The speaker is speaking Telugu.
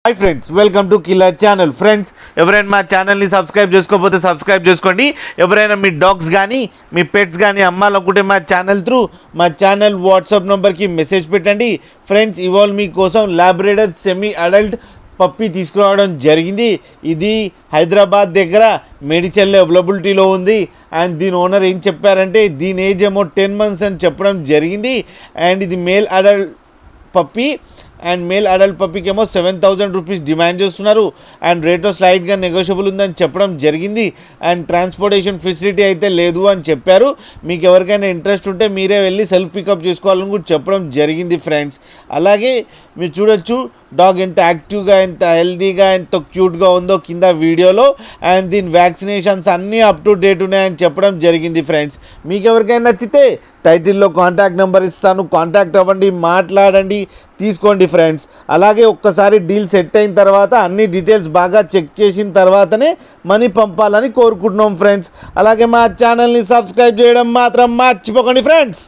Hi friends, welcome to killer channel. Friends, ఎవరైనా మా ఛానల్ని సబ్స్క్రైబ్ చేసుకోకపోతే సబ్స్క్రైబ్ చేసుకోండి. ఎవరైనా మీ డాగ్స్ కానీ మీ పెట్స్ కానీ అమ్మాలనుకుంటే మా ఛానల్ త్రూ మా ఛానల్ వాట్సాప్ నెంబర్కి మెసేజ్ పెట్టండి. ఫ్రెండ్స్, ఇవాళ మీకోసం లాబ్రేడర్ సెమీ అడల్ట్ పప్పి తీసుకురావడం జరిగింది. ఇది హైదరాబాద్ దగ్గర మేడిచెల్లో అవైలబిలిటీలో ఉంది. అండ్ దీని ఓనర్ ఏం చెప్పారంటే దీని ఏజ్ ఏమో 10 months అని చెప్పడం జరిగింది. అండ్ ఇది male adult puppy. And male adult పప్పీకి ఏమో 7,000 రూపీస్ డిమాండ్ చేస్తున్నారు. అండ్ రేట్లో స్లైడ్గా నెగోషియబుల్ ఉందని చెప్పడం జరిగింది. అండ్ ట్రాన్స్పోర్టేషన్ ఫెసిలిటీ అయితే లేదు అని చెప్పారు. మీకు ఎవరికైనా ఇంట్రెస్ట్ ఉంటే మీరే వెళ్ళి సెల్ఫ్ పికప్ చేసుకోవాలని కూడా చెప్పడం జరిగింది. ఫ్రెండ్స్, అలాగే మీరు చూడొచ్చు డాగ్ ఎంత యాక్టివ్గా, ఎంత హెల్తీగా, ఎంత క్యూట్గా ఉందో కింద వీడియోలో. అండ్ దీని వ్యాక్సినేషన్స్ అన్నీ అప్ టు డేట్ ఉన్నాయని చెప్పడం జరిగింది. ఫ్రెండ్స్, మీకు ఎవరికైనా నచ్చితే టైటిల్లో కాంటాక్ట్ నెంబర్ ఇస్తాను, కాంటాక్ట్ అవ్వండి, మాట్లాడండి, తీసుకోండి. ఫ్రెండ్స్, అలాగే ఒక్కసారి డీల్ సెట్ అయిన తర్వాత అన్ని డీటెయిల్స్ బాగా చెక్ చేసిన తర్వాతనే మనీ పంపాలని కోరుకుంటున్నాం. ఫ్రెండ్స్, అలాగే మా ఛానల్ని సబ్స్క్రైబ్ చేయడం మాత్రం మర్చిపోకండి. ఫ్రెండ్స్.